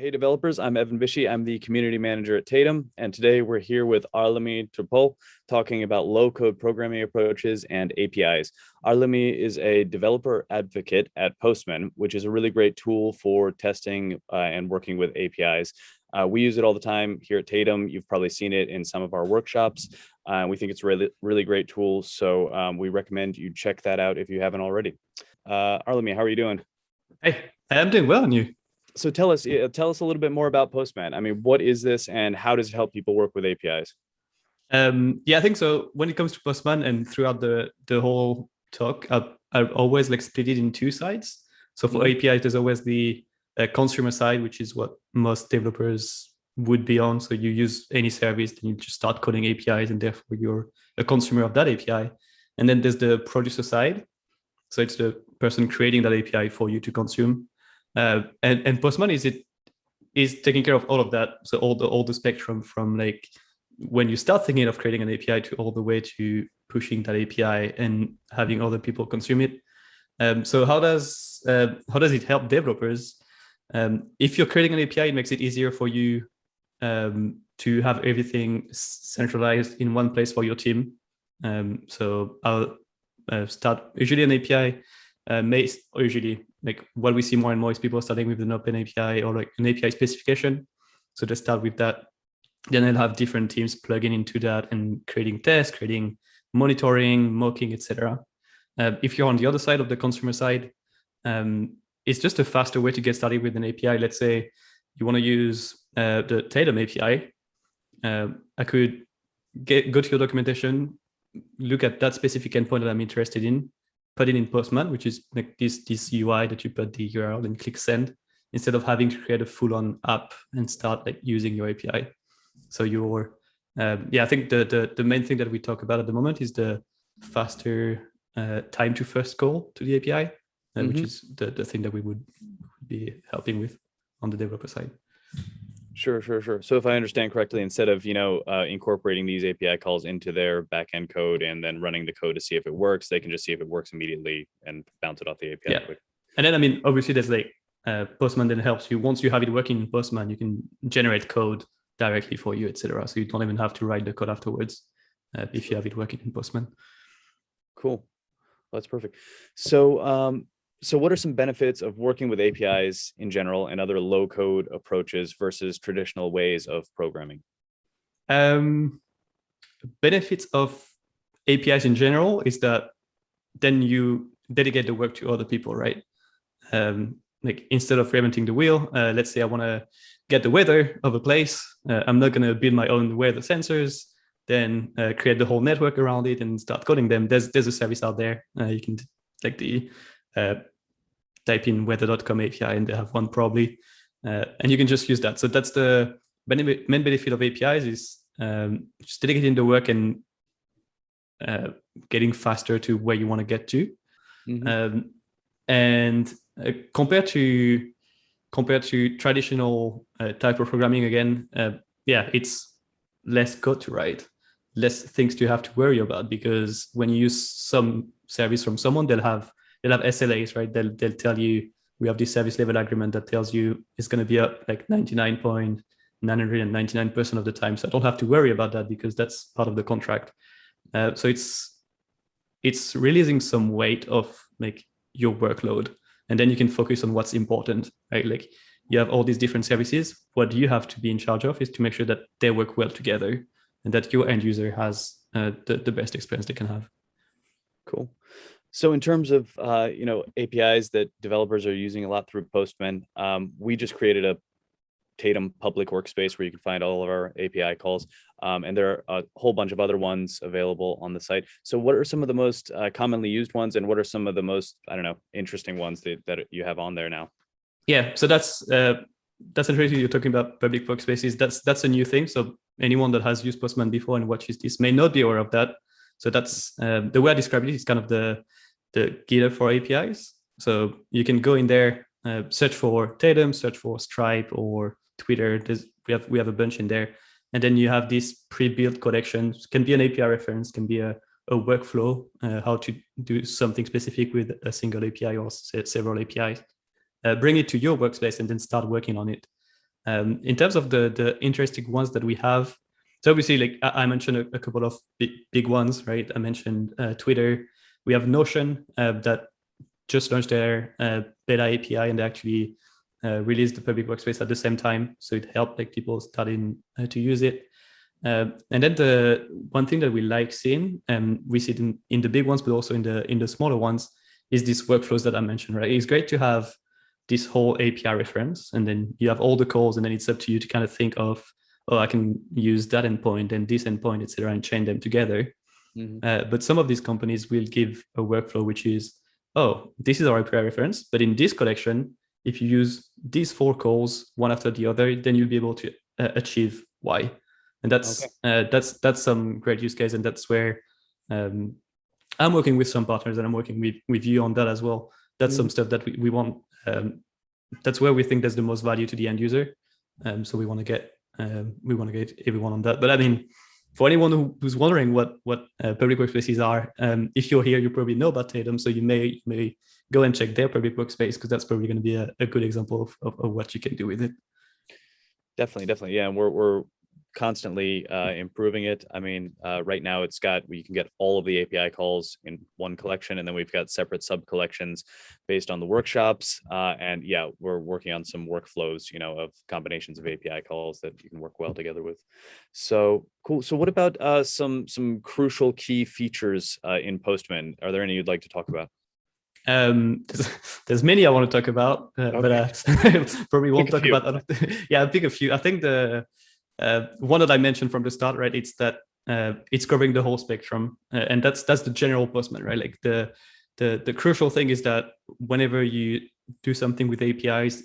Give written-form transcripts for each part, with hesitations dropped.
Hey developers, I'm Evan Vishy. I'm the community manager at Tatum, and today we're here with Arlemi Turpault talking about low-code programming approaches and APIs. Arlemi is a developer advocate at Postman, which is a really great tool for testing and working with APIs. We use it all the time here at Tatum. You've probably seen it in some of our workshops. We think it's a really great tool, so we recommend you check that out if you haven't already. Arlemi, how are you doing? Hey, I'm doing well, and you? So tell us a little bit more about Postman. I mean, what is this and how does it help people work with APIs? Yeah, I think so. When it comes to Postman and throughout the whole talk, I've always like split it in two sides. So for Mhm. APIs, there's always the consumer side, which is what most developers would be on. So you use any service, then you just start coding APIs, and therefore you're a consumer of that API. And then there's the producer side. So it's the person creating that API for you to consume. And Postman is taking care of all of that. So all the spectrum from like when you start thinking of creating an API to all the way to pushing that API and having other people consume it. So how does it help developers? If you're creating an API, it makes it easier for you to have everything centralized in one place for your team. So I'll start usually an API usually like what we see more and more is people starting with an open API or like an API specification. So they start with that. Then they'll have different teams plugging into that and creating tests, creating monitoring, mocking, etc. If you're on the other side of the consumer side, it's just a faster way to get started with an API. Let's say you want to use the Tatum API. I could go to your documentation, look at that specific endpoint that I'm interested in, put it in Postman, which is like this UI that you put the URL and click send, instead of having to create a full-on app and start like using your API. So I think the main thing that we talk about at the moment is the faster time to first call to the API, which Mhm. is the thing that we would be helping with on the developer side. Sure. So if I understand correctly, instead of, incorporating these API calls into their backend code and then running the code to see if it works, they can just see if it works immediately and bounce it off the API Yeah. quick. And then, I mean, obviously there's like Postman then helps you. Once you have it working in Postman, you can generate code directly for you, etc. So you don't even have to write the code afterwards if you have it working in Postman. Cool. That's perfect. So what are some benefits of working with APIs in general and other low code approaches versus traditional ways of programming? Um, Benefits of APIs in general is that then you dedicate the work to other people, right? Like instead of reinventing the wheel, let's say I want to get the weather of a place. I'm not going to build my own weather sensors, then create the whole network around it and start coding them. There's a service out there. You can like the uh, type in weather.com API and they have one probably, and you can just use that. So that's the main benefit of APIs is just dedicating the work and uh, getting faster to where you want to get to. Mhm. Um, and compared to traditional type of programming, again, it's less code to write, less things to have to worry about, because when you use some service from someone, they'll have SLAs, right? They'll tell you we have this service level agreement that tells you it's going to be up like 99.999% of the time. So I don't have to worry about that because that's part of the contract. So it's releasing some weight of like your workload, and then you can focus on what's important, right? Like you have all these different services. What you have to be in charge of is to make sure that they work well together and that your end user has the best experience they can have. Cool. So in terms of APIs that developers are using a lot through Postman, we just created a Tatum public workspace where you can find all of our API calls. And there are a whole bunch of other ones available on the site. So what are some of the most commonly used ones, and what are some of the most, I don't know, interesting ones that you have on there now? Yeah, so that's interesting. You're talking about public workspaces. That's a new thing. So anyone that has used Postman before and watches this may not be aware of that. So that's the way I describe it is kind of the GitHub for APIs. So you can go in there, search for Tatum, search for Stripe or Twitter. We have a bunch in there, and then you have this pre-built collections. Can be an API reference, can be a workflow, how to do something specific with a single API or several APIs. Bring it to your workspace and then start working on it. In terms of the interesting ones that we have, so obviously, like I mentioned a couple of big ones, right? I mentioned Twitter. We have Notion that just launched their beta API, and they actually released the public workspace at the same time. So it helped like people starting to use it. And then the one thing that we like seeing, and we see it in the big ones, but also in the smaller ones, is these workflows that I mentioned, right? It's great to have this whole API reference, and then you have all the calls, and then it's up to you to kind of think of, oh, I can use that endpoint and this endpoint, et cetera, and chain them together. But some of these companies will give a workflow which is, oh, this is our API reference, but in this collection, if you use these 4 calls one after the other, then you'll be able to achieve Y. And that's some great use case, and that's where I'm working with some partners, and I'm working with you on that as well. That's some stuff that we want. That's where we think there's the most value to the end user. So we want to get everyone on that. But I mean, for anyone who's wondering what public workspaces are, if you're here, you probably know about Tatum, so you may go and check their public workspace, because that's probably going to be a good example of what you can do with it. Definitely. Yeah, and we're constantly improving it. I mean, right now you can get all of the API calls in one collection, and then we've got separate sub collections based on the workshops. And yeah, we're working on some workflows, of combinations of API calls that you can work well together with. So cool. So what about some crucial key features in Postman? Are there any you'd like to talk about? There's many I want to talk about, but probably won't talk about that. Yeah, I'll pick a few. I think the one that I mentioned from the start, right? It's that it's covering the whole spectrum, and that's the general Postman, right? Like the crucial thing is that whenever you do something with APIs,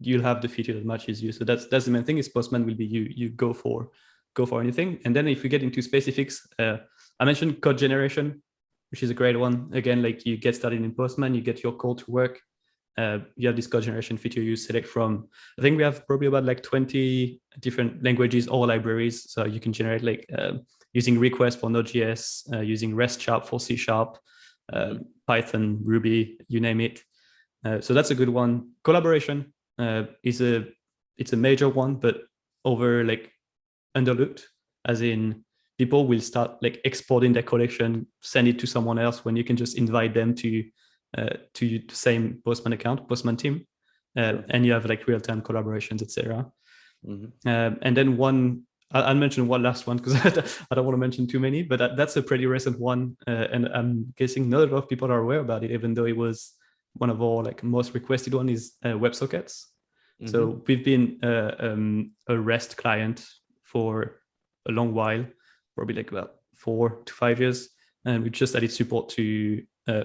you'll have the feature that matches you. So that's the main thing. Is Postman will be you go for anything, and then if we get into specifics, I mentioned code generation, which is a great one. Again, like you get started in Postman, you get your call to work. You have this code generation feature you select from. I think we have probably about like 20 different languages or libraries. So you can generate like using requests for Node.js, using REST Sharp for C Sharp, Python, Ruby, you name it. So that's a good one. Collaboration it's a major one, but underlooked, as in people will start like exporting their collection, send it to someone else, when you can just invite them to the same Postman account, Postman team, and you have like real-time collaborations, etc. And then I'll mention one last one, because I don't want to mention too many, but that's a pretty recent one, and I'm guessing not a lot of people are aware about it, even though it was one of our like most requested one, is WebSockets. So we've been a REST client for a long while, probably like about 4 to 5 years, and we just added support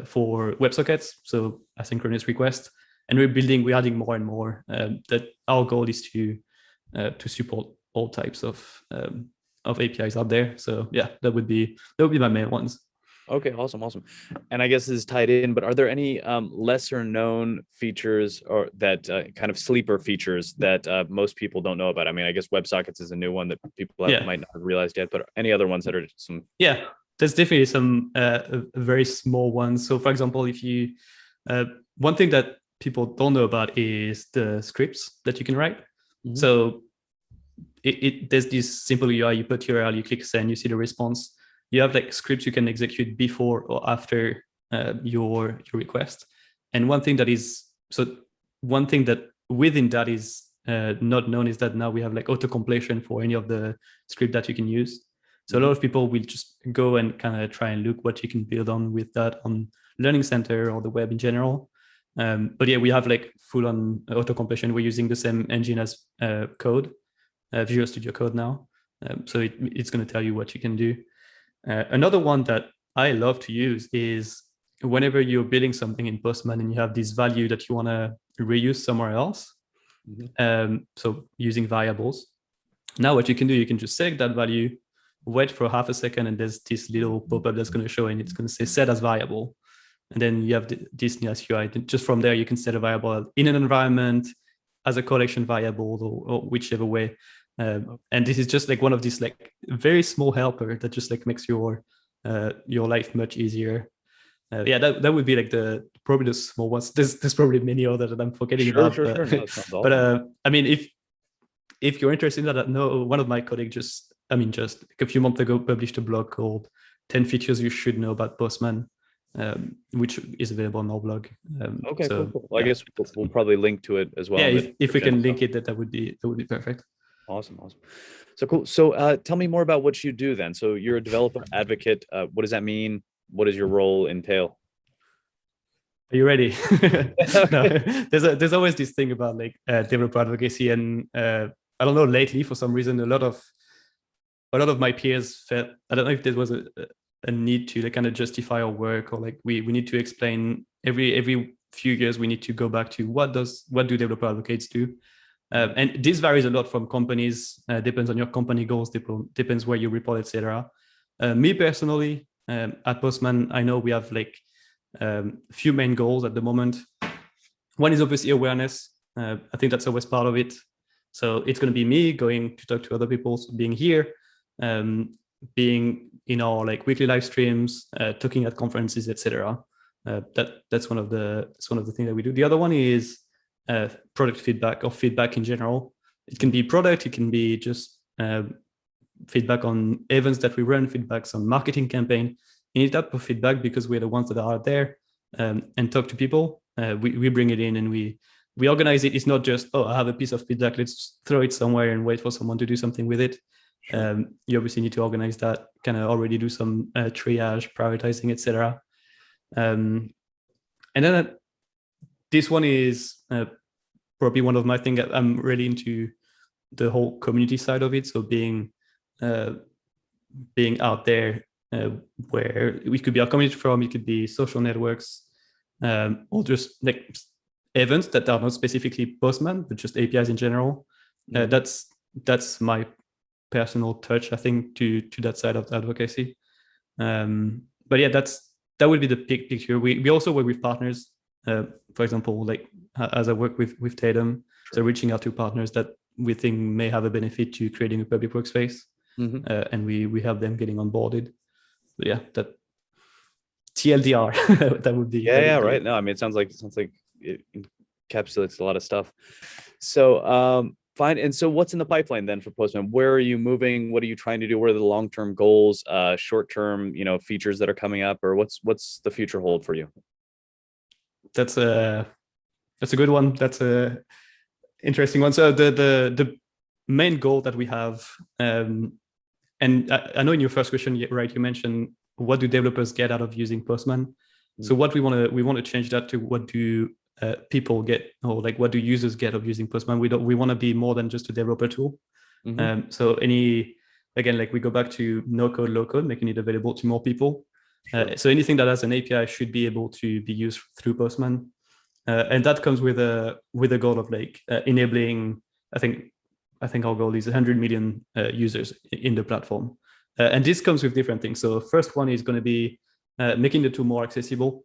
for WebSockets, so asynchronous request, and we're adding more and more. That our goal is to support all types of APIs out there. So yeah, that would be my main ones. Okay, awesome. And I guess this is tied in, but are there any lesser known features, or that kind of sleeper features that most people don't know about? I mean, I guess WebSockets is a new one that people might not have realized yet, but any other ones that are some? Yeah, there's definitely some very small ones. So for example, if you, one thing that people don't know about is the scripts that you can write. So there's this simple UI, you put URL, you click send, you see the response. You have like scripts you can execute before or after your request. And one thing that within that is not known is that now we have like auto-completion for any of the script that you can use. So a lot of people will just go and kind of try and look what you can build on with that on Learning Center or the web in general. But yeah, we have like full-on auto-completion. We're using the same engine as code, Visual Studio Code now. So it's going to tell you what you can do. Another one that I love to use is whenever you're building something in Postman and you have this value that you want to reuse somewhere else. So using variables. Now what you can do, you can just select that value, wait for half a second, and there's this little pop-up that's going to show, and it's going to say set as variable. And then you have this nice UI. Just from there, you can set a variable in an environment, as a collection variable, or whichever way. And this is just like one of these like very small helper that just like makes your life much easier. Yeah, that would be like probably the small ones. There's probably many other that I'm forgetting about. Sure. No, but I mean, if you're interested in that, no, one of my colleagues just like a few months ago published a blog called 10 features you should know about Postman, which is available on our blog. Okay, so, cool. Well, I guess we'll probably link to it as well. Yeah, in the if we can description, link it, that would be perfect. Awesome. So cool. So tell me more about what you do then. So you're a developer advocate. What does that mean? What does your role entail? Are you ready? No, there's always this thing about like developer advocacy, and I don't know. Lately, for some reason, a lot of my peers felt, I don't know if there was a need to like kind of justify our work, or like we need to explain every few years we need to go back to what do developer advocates do. And this varies a lot from companies, depends on your company goals, depends where you report, etc. Me personally, at Postman, I know we have like a few main goals at the moment. One is obviously awareness. I think that's always part of it. So it's going to be me going to talk to other people, being here, being in our like weekly live streams, talking at conferences, etc. That's one of the things that we do. The other one is product feedback, or feedback in general. It can be product, it can be just feedback on events that we run, feedbacks on marketing campaign, any type of feedback, because we're the ones that are out there and talk to people. We bring it in and we organize it. It's not just, oh, I have a piece of feedback, let's throw it somewhere and wait for someone to do something with it. Sure. You obviously need to organize that, kind of already do some triage, prioritizing, etc. And then this one is probably one of my things. I'm really into the whole community side of it. So being out there, where we could be our community from, it could be social networks, or just like events that are not specifically Postman, but just APIs in general. That's my personal touch, I think, to that side of advocacy. But yeah, that would be the big picture. We also work with partners. For example, like as I work with Tatum, so reaching out to partners that we think may have a benefit to creating a public workspace, and we have them getting onboarded. So yeah, that TLDR. That would be right. No, I mean, it sounds like it encapsulates a lot of stuff. So fine. And so what's in the pipeline then for Postman? Where are you moving? What are you trying to do? What are the long-term goals, short-term, features that are coming up, or what's the future hold for you? That's a good one. That's a interesting one. So the main goal that we have, and I know in your first question, right, you mentioned what do developers get out of using Postman. So what we want to change that to what do people get, or like what do users get of using Postman. We want to be more than just a developer tool. So again, like we go back to no code, low code, making it available to more people. Sure. So anything that has an API should be able to be used through Postman, and that comes with a goal of like enabling. I think our goal is 100 million users in the platform, and this comes with different things. So first one is going to be making the tool more accessible.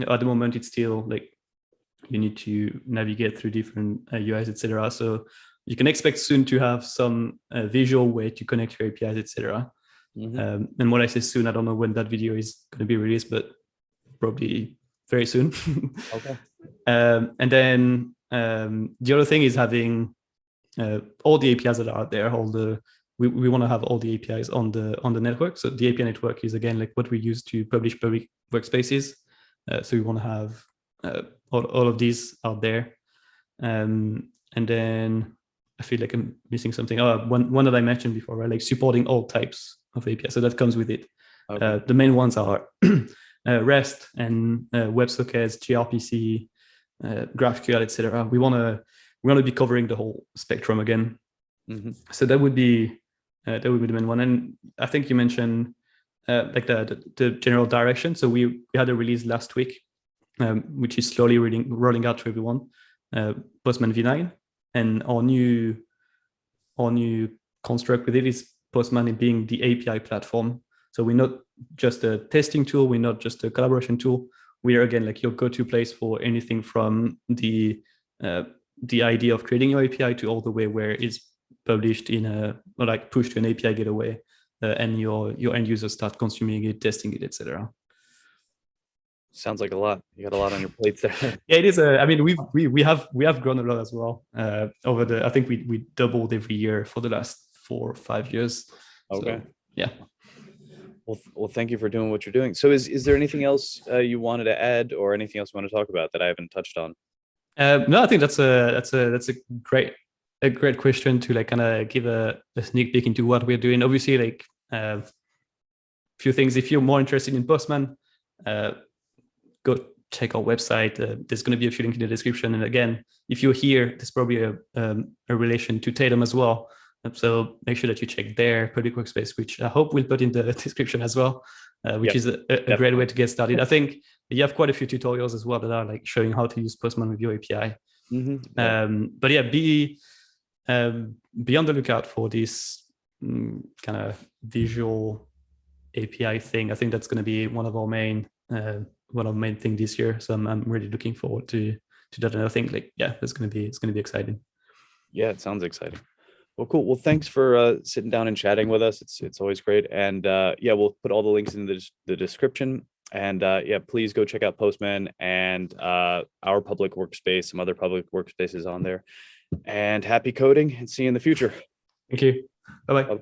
At the moment, it's still like you need to navigate through different UIs, etc. So you can expect soon to have some visual way to connect your APIs, etc. And when I say soon, I don't know when that video is going to be released, but probably very soon. Okay. And then the other thing is having all the APIs that are out there. We want to have all the APIs on the network. So the API network is again like what we use to publish public workspaces. So we want to have all of these out there. And then I feel like I'm missing something. One that I mentioned before, right? Like supporting all types of API. So that comes with it. Okay. The main ones are REST and WebSockets, gRPC, GraphQL, etc. We want to be covering the whole spectrum again. So that would be the main one. And I think you mentioned like the general direction. So we had a release last week, which is slowly rolling out to everyone. Postman v9, and our new construct with it is Postman being the API platform. So we're not just a testing tool, we're not just a collaboration tool. We are again like your go-to place for anything from the idea of creating your API to all the way where it's published pushed to an API gateway, and your end users start consuming it, testing it, etc. Sounds like a lot. You got a lot on your plates there. Yeah, it is. I mean, we have grown a lot as well. Over the, I think we doubled every year for the last 4 or 5 years. Okay. So, yeah. Well, thank you for doing what you're doing. So is there anything else you wanted to add or anything else you want to talk about that I haven't touched on? No, I think that's a great question to like kind of give a sneak peek into what we're doing. Obviously, like a few things. If you're more interested in Postman, go check our website. There's going to be a few links in the description. And again, if you're here, there's probably a relation to Tatum as well. So make sure that you check their public workspace, which I hope we'll put in the description as well, which is a great way to get started. I think you have quite a few tutorials as well that are like showing how to use Postman with your API. But yeah, be on the lookout for this kind of visual API thing. I think that's going to be one of our main thing this year. So I'm really looking forward to that. And I think like, yeah, it's going to be exciting. Yeah, it sounds exciting. Well, cool. Well, thanks for sitting down and chatting with us. It's always great. And yeah, we'll put all the links in the description. And yeah, please go check out Postman and our public workspace, some other public workspaces on there. And happy coding, and see you in the future. Thank you. Bye-bye.